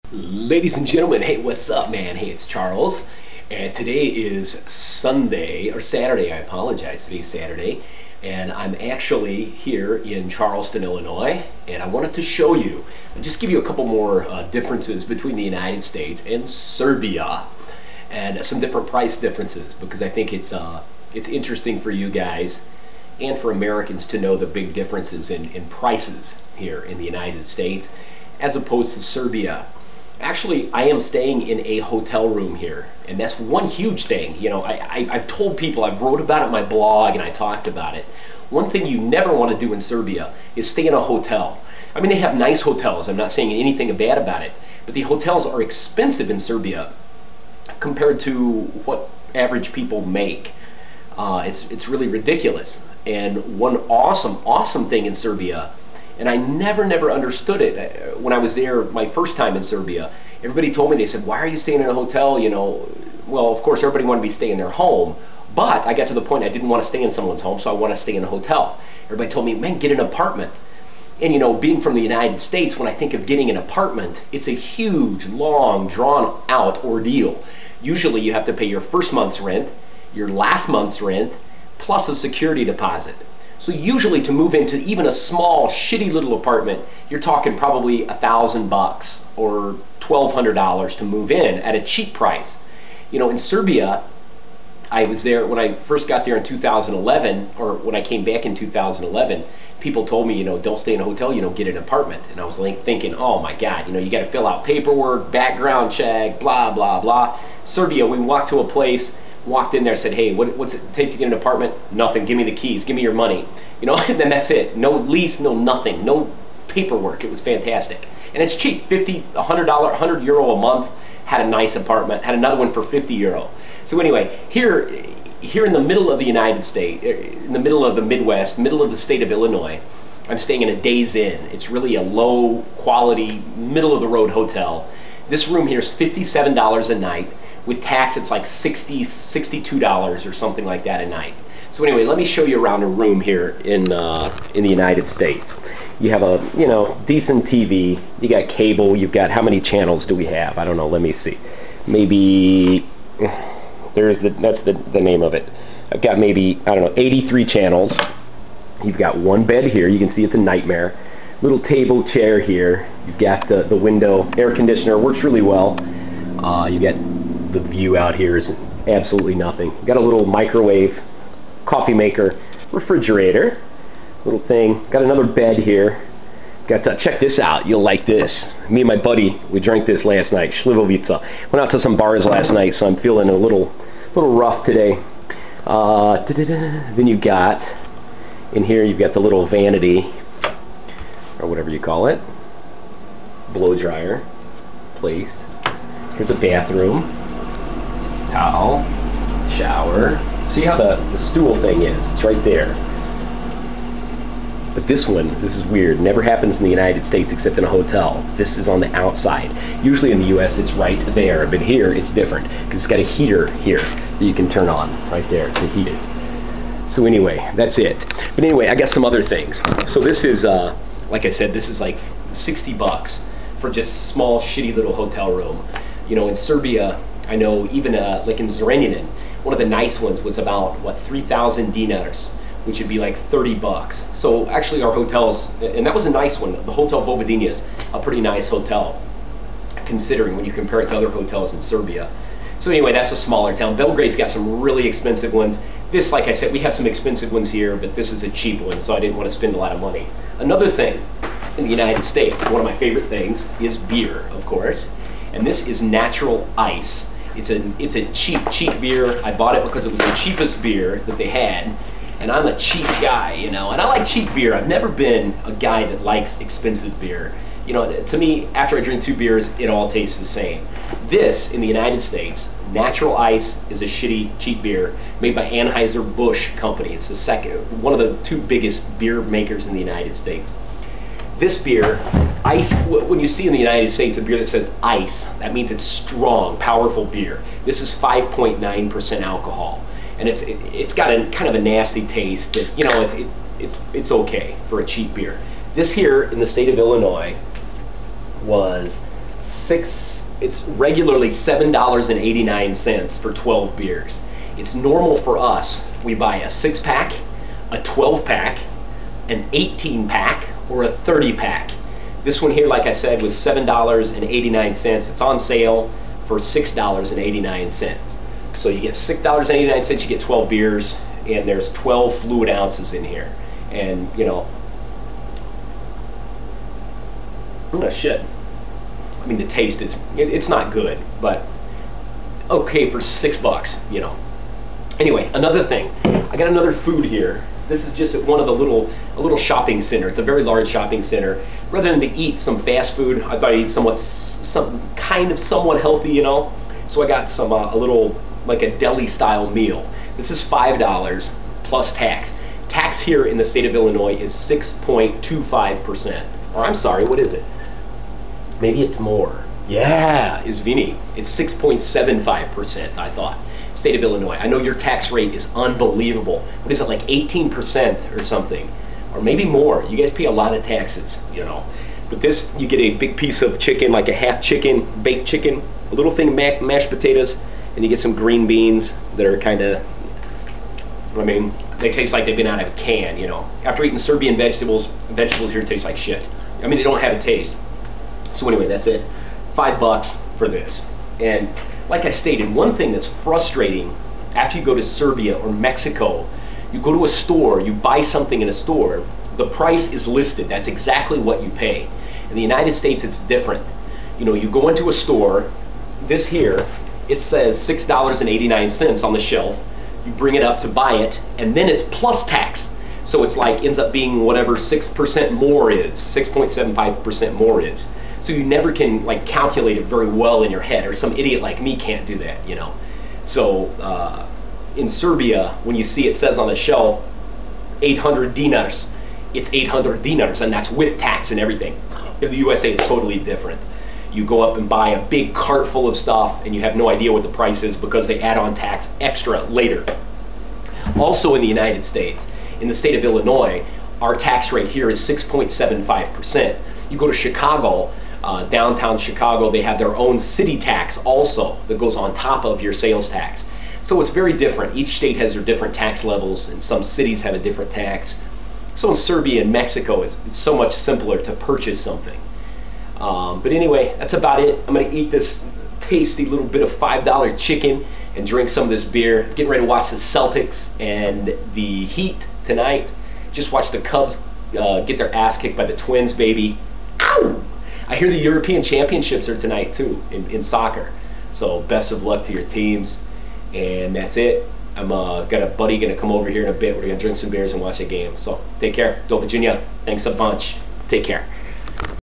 Ladies and gentlemen, hey, what's up, man? Hey, it's Charles, and today is Sunday, or Saturday, I apologize. Today's Saturday, and I'm actually here in Charleston, Illinois, and I wanted to show you, just give you a couple more differences between the United States and Serbia, and some different price differences, because I think it's interesting for you guys and for Americans to know the big differences in prices here in the United States as opposed to Serbia. Actually, I am staying in a hotel room here, and that's one huge thing. You know, I've told people, I've wrote about it in my blog, and I talked about it. One thing you never want to do in Serbia is stay in a hotel. I mean, they have nice hotels. I'm not saying anything bad about it, but the hotels are expensive in Serbia compared to what average people make. It's really ridiculous. And one awesome thing in Serbia, and I never understood it when I was there my first time in Serbia. Everybody told me, they said, why are you staying in a hotel? You know, well, of course, everybody wanted me to stay in their home, but I got to the point I didn't want to stay in someone's home, so I want to stay in a hotel. Everybody told me, man, get an apartment. And you know, being from the United States, when I think of getting an apartment, it's a huge, long, drawn-out ordeal. Usually you have to pay your first month's rent, your last month's rent, plus a security deposit. So usually to move into even a small, shitty little apartment, you're talking probably $1,000 or $1,200 to move in at a cheap price. You know, in Serbia, I was there when I first got there in 2011, or when I came back in 2011, people told me, you know, don't stay in a hotel, you know, get an apartment. And I was like thinking, oh my God, you know, you got to fill out paperwork, background check, blah, blah, blah. Serbia, we walked to a place, walked in there, said, hey, what's it take to get an apartment? Nothing, give me the keys, give me your money. You know, and then that's it. No lease, no nothing, no paperwork. It was fantastic. And it's cheap, $50, $100, €100 a month. Had a nice apartment, had another one for €50. So anyway, here in the middle of the United States, in the middle of the Midwest, middle of the state of Illinois, I'm staying in a Days Inn. It's really a low quality, middle of the road hotel. This room here is $57 a night. With tax, it's like $62 or something like that a night. So anyway, let me show you around a room here in the United States. You have a, you know, decent TV. You got cable. You've got, how many channels do we have? I don't know. Let me see. Maybe that's the name of it. I've got maybe, I don't know, 83 channels. You've got one bed here. You can see it's a nightmare. Little table chair here. You've got the window air conditioner, works really well. You get the view out here is absolutely nothing. Got a little microwave, coffee maker, refrigerator, little thing. Got another bed here. Got to check this out. You'll like this. Me and my buddy, we drank this last night. Shlivovica. Went out to some bars last night, so I'm feeling a little rough today. Then you got in here. You've got the little vanity, or whatever you call it, blow dryer place. Here's a bathroom. Towel, shower. See how the stool thing is? It's right there. But this one, this is weird. Never happens in the United States except in a hotel. This is on the outside. Usually in the US it's right there, but here it's different because it's got a heater here that you can turn on right there to heat it. So anyway, that's it. But anyway, I got some other things. So this is, like I said, this is like $60 for just a small, shitty little hotel room. You know, in Serbia, I know even like in Zrenjanin, one of the nice ones was about, what, 3,000 dinars, which would be like $30. So actually our hotels, and that was a nice one, the Hotel Vojvodina is a pretty nice hotel, considering when you compare it to other hotels in Serbia. So anyway, that's a smaller town. Belgrade's got some really expensive ones. This, like I said, we have some expensive ones here, but this is a cheap one, so I didn't want to spend a lot of money. Another thing in the United States, one of my favorite things, is beer, of course. And this is natural ice. It's a cheap beer. I bought it because it was the cheapest beer that they had, and I'm a cheap guy, you know, and I like cheap beer. I've never been a guy that likes expensive beer. You know, to me, after I drink 2 beers, it all tastes the same. This, in the United States, natural ice is a shitty, cheap beer made by Anheuser-Busch Company. It's one of the 2 biggest beer makers in the United States. This beer, ice, when you see in the United States a beer that says ice, that means it's strong, powerful beer. This is 5.9% alcohol, and it's got a kind of a nasty taste that, you know, it's okay for a cheap beer. This here in the state of Illinois was It's regularly $7.89 for 12 beers. It's normal for us. We buy a 6-pack, a 12-pack, an 18-pack, or a 30-pack. This one here, like I said, was $7.89. It's on sale for $6.89. So you get $6.89, you get 12 beers, and there's 12 fluid ounces in here. And, you know, oh shit. I mean, the taste is, it's not good, but okay for $6, you know. Anyway, another thing, I got another food here. This is just at one of the a little shopping center. It's a very large shopping center. Rather than to eat some fast food, I thought I'd eat some kind of somewhat healthy, you know. So I got some a little, like a deli style meal. This is $5 plus tax. Tax here in the state of Illinois is 6.25%. Or I'm sorry, what is it? Maybe it's more. Yeah, is Vini. It's 6.75%, I thought. State of Illinois. I know your tax rate is unbelievable. What is it, like 18% or something? Or maybe more. You guys pay a lot of taxes, you know. But this, you get a big piece of chicken, like a half chicken, baked chicken, a little thing of mashed potatoes, and you get some green beans that are kind of, I mean, they taste like they've been out of a can, you know. After eating Serbian vegetables here taste like shit. I mean, they don't have a taste. So anyway, that's it. $5 for this. And like I stated, one thing that's frustrating after you go to Serbia or Mexico, you go to a store, you buy something in a store, the price is listed. That's exactly what you pay. In the United States, it's different. You know, you go into a store, this here, it says $6.89 on the shelf. You bring it up to buy it, and then it's plus tax. So it's like, ends up being whatever 6% more is, 6.75% more is. So you never can like calculate it very well in your head, or some idiot like me can't do that, you know. So in Serbia, when you see it says on the shelf 800 dinars, it's 800 dinars, and that's with tax and everything. In the USA, it's totally different. You go up and buy a big cart full of stuff, and you have no idea what the price is because they add on tax extra later. Also in the United States, in the state of Illinois, our tax rate here is 6.75%. You go to Chicago, downtown Chicago, they have their own city tax also that goes on top of your sales tax. So it's very different. Each state has their different tax levels, and some cities have a different tax. So in Serbia and Mexico, it's so much simpler to purchase something. But anyway, that's about it. I'm going to eat this tasty little bit of $5 chicken and drink some of this beer. Getting ready to watch the Celtics and the Heat tonight. Just watch the Cubs get their ass kicked by the Twins, baby. Ow! I hear the European Championships are tonight too in soccer. So best of luck to your teams. And that's it. I'm got a buddy gonna come over here in a bit. We're gonna drink some beers and watch a game. So take care. Do Virginia. Thanks a bunch. Take care.